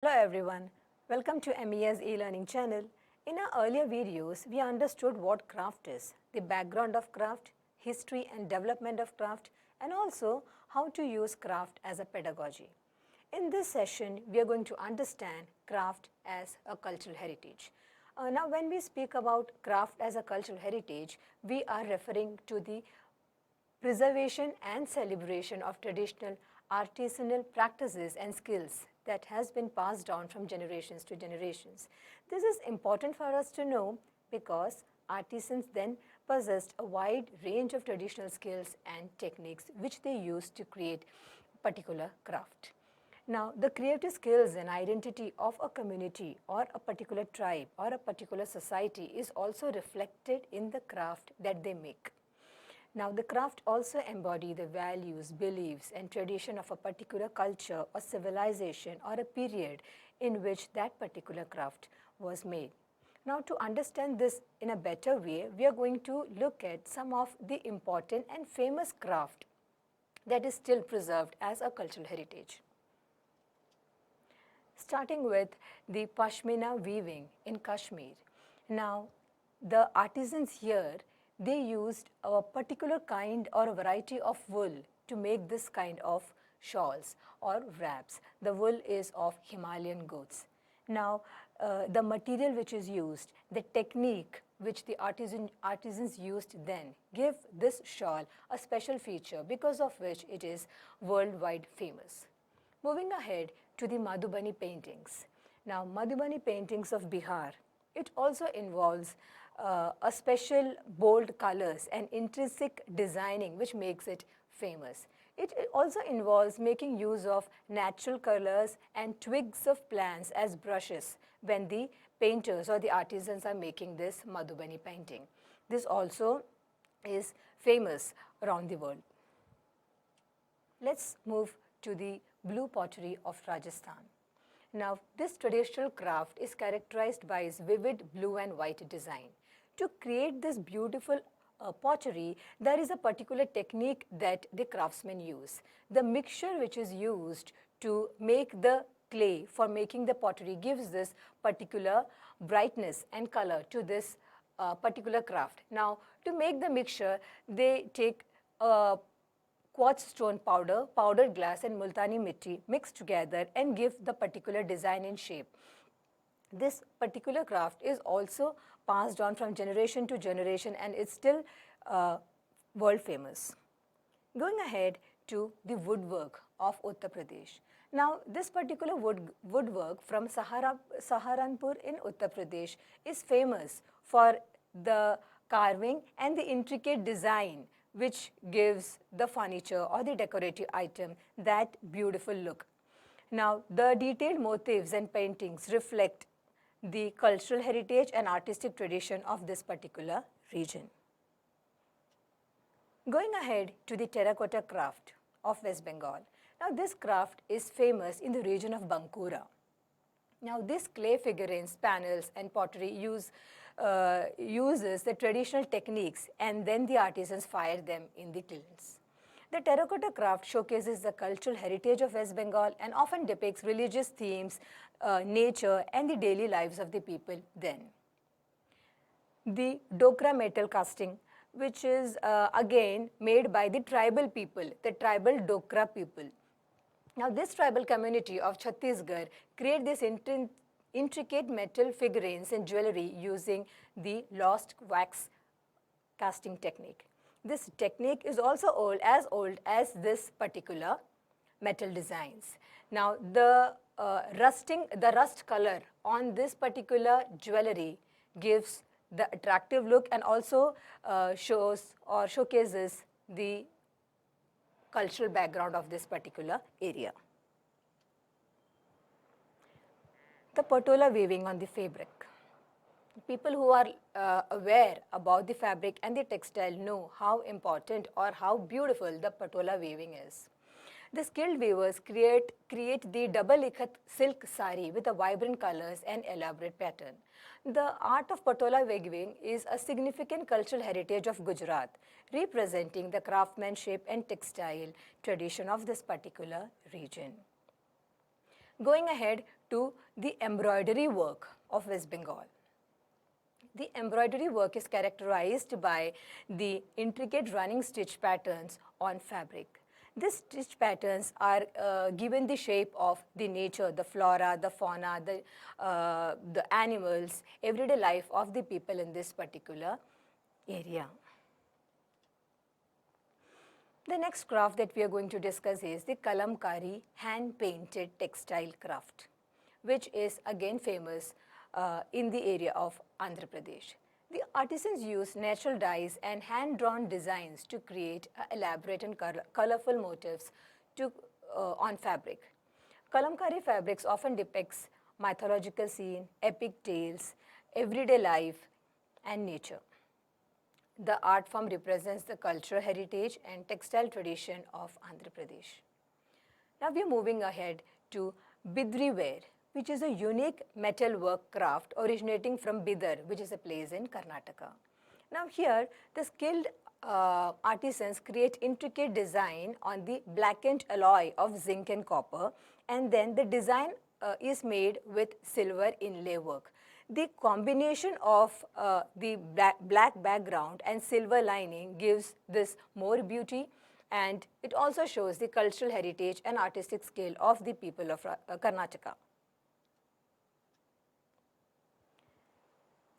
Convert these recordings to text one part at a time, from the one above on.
Hello everyone, welcome to MES e-learning channel. In our earlier videos, we understood what craft is, the background of craft, history and development of craft, and also how to use craft as a pedagogy. In this session, we are going to understand craft as a cultural heritage. Now, when we speak about craft as a cultural heritage, we are referring to the preservation and celebration of traditional artisanal practices and skills that has been passed down from generations to generations. This is important for us to know because artisans then possessed a wide range of traditional skills and techniques which they used to create particular craft. Now, the creative skills and identity of a community or a particular tribe or a particular society is also reflected in the craft that they make. Now, the craft also embody the values, beliefs, and tradition of a particular culture or civilization or a period in which that particular craft was made. Now, to understand this in a better way, we are going to look at some of the important and famous craft that is still preserved as a cultural heritage. Starting with the Pashmina weaving in Kashmir. Now, the artisans here, they used a particular kind or a variety of wool to make this kind of shawls or wraps. The wool is of Himalayan goats. Now, the material which is used, the technique which the artisans used then give this shawl a special feature because of which it is worldwide famous. Moving ahead to the Madhubani paintings. Now, Madhubani paintings of Bihar, it also involves a special bold colors and intrinsic designing which makes it famous. It also involves making use of natural colors and twigs of plants as brushes when the painters or the artisans are making this Madhubani painting. This also is famous around the world. Let's move to the blue pottery of Rajasthan. Now, this traditional craft is characterized by its vivid blue and white design. To create this beautiful pottery, there is a particular technique that the craftsmen use. The mixture which is used to make the clay for making the pottery gives this particular brightness and color to this particular craft. Now, to make the mixture, they take quartz stone powder, powdered glass and multani mitti mixed together and give the particular design and shape. This particular craft is also passed on from generation to generation and it's still world famous. Going ahead to the woodwork of Uttar Pradesh. Now, this particular woodwork from Saharanpur in Uttar Pradesh is famous for the carving and the intricate design which gives the furniture or the decorative item that beautiful look. Now, the detailed motifs and paintings reflect the cultural heritage and artistic tradition of this particular region. Going ahead to the terracotta craft of West Bengal. Now, this craft is famous in the region of Bankura. Now, this clay figurines, panels and pottery uses the traditional techniques and then the artisans fire them in the kilns. The terracotta craft showcases the cultural heritage of West Bengal and often depicts religious themes, nature and the daily lives of the people then. The dokra metal casting, which is again made by the tribal people, the tribal dokra people. Now, this tribal community of Chhattisgarh create this intricate metal figurines and jewelry using the lost wax casting technique. This technique is also old as this particular metal designs. Now, the rust color on this particular jewelry gives the attractive look and also shows or showcases the cultural background of this particular area. The patola weaving on the fabric. People who are aware about the fabric and the textile know how important or how beautiful the patola weaving is. The skilled weavers create the double ikat silk sari with a vibrant colors and elaborate pattern. The art of patola weaving is a significant cultural heritage of Gujarat, representing the craftsmanship and textile tradition of this particular region. Going ahead to the embroidery work of West Bengal. The embroidery work is characterized by the intricate running stitch patterns on fabric. These stitch patterns are given the shape of the nature, the flora, the fauna, the animals, everyday life of the people in this particular area. The next craft that we are going to discuss is the kalamkari hand-painted textile craft, which is again famous in the area of Andhra Pradesh. The artisans use natural dyes and hand-drawn designs to create elaborate and colorful motifs on fabric. Kalamkari fabrics often depicts mythological scene, epic tales, everyday life, and nature. The art form represents the cultural heritage and textile tradition of Andhra Pradesh. Now we are moving ahead to Bidri ware, which is a unique metalwork craft originating from Bidar, which is a place in Karnataka. Now here, the skilled artisans create intricate design on the blackened alloy of zinc and copper, and then the design is made with silver inlay work. The combination of the black background and silver lining gives this more beauty, and it also shows the cultural heritage and artistic skill of the people of Karnataka.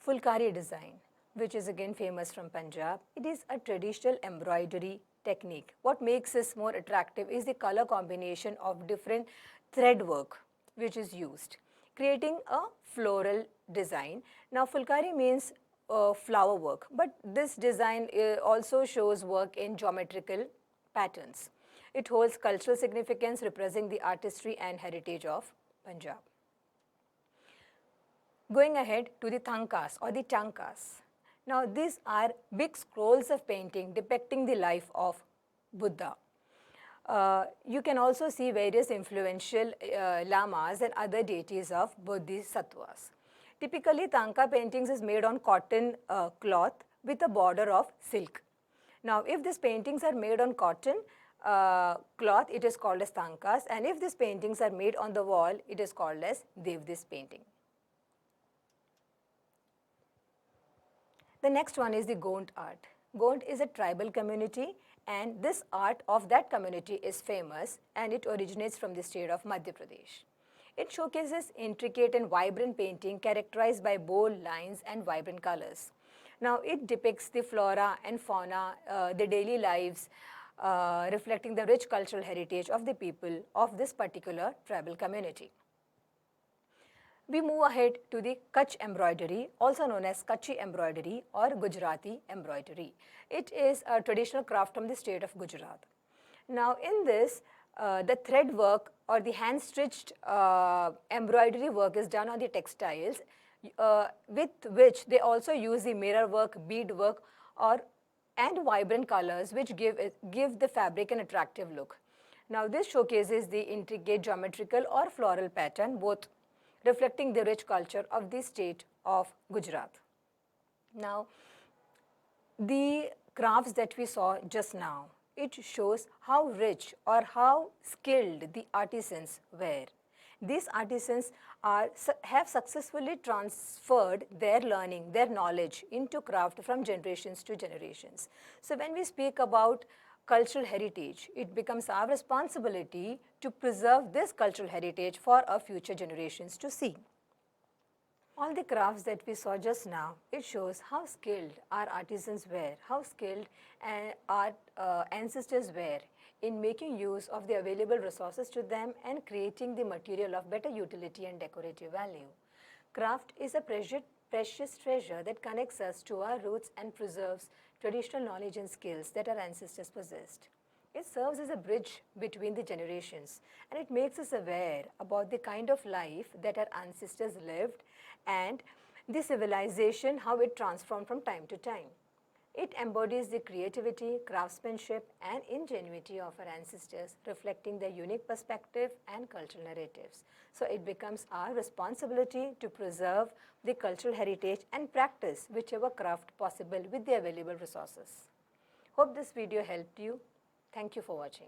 Fulkari design, which is again famous from Punjab. It is a traditional embroidery technique. What makes this more attractive is the color combination of different thread work which is used, creating a floral design. Now Fulkari means flower work, but this design also shows work in geometrical patterns. It holds cultural significance representing the artistry and heritage of Punjab. Going ahead to the thankas or the tankas. Now these are big scrolls of painting depicting the life of Buddha. You can also see various influential lamas and other deities of bodhisattvas. Typically, tanka paintings is made on cotton cloth with a border of silk. Now, if these paintings are made on cotton cloth, it is called as tankas, and if these paintings are made on the wall, it is called as devdis painting. The next one is the Gond art. Gond is a tribal community, and this art of that community is famous, and it originates from the state of Madhya Pradesh. It showcases intricate and vibrant painting characterized by bold lines and vibrant colors. Now, it depicts the flora and fauna, the daily lives, reflecting the rich cultural heritage of the people of this particular tribal community. We move ahead to the Kutch embroidery, also known as Kutchi embroidery or Gujarati embroidery. It is a traditional craft from the state of Gujarat. Now, in this, the thread work or the hand-stitched embroidery work is done on the textiles, with which they also use the mirror work, bead work, and vibrant colors, which give the fabric an attractive look. Now, this showcases the intricate geometrical or floral pattern, both reflecting the rich culture of the state of Gujarat. Now, the crafts that we saw just now, it shows how rich or how skilled the artisans were. These artisans have successfully transferred their learning, their knowledge into craft from generations to generations. So when we speak about cultural heritage, it becomes our responsibility to preserve this cultural heritage for our future generations to see. All the crafts that we saw just now, it shows how skilled our artisans were, how skilled our ancestors were in making use of the available resources to them and creating the material of better utility and decorative value. Craft is a precious treasure that connects us to our roots and preserves traditional knowledge and skills that our ancestors possessed. It serves as a bridge between the generations, and it makes us aware about the kind of life that our ancestors lived and the civilization, how it transformed from time to time. It embodies the creativity, craftsmanship, and ingenuity of our ancestors, reflecting their unique perspective and cultural narratives. So it becomes our responsibility to preserve the cultural heritage and practice whichever craft possible with the available resources. Hope this video helped you. Thank you for watching.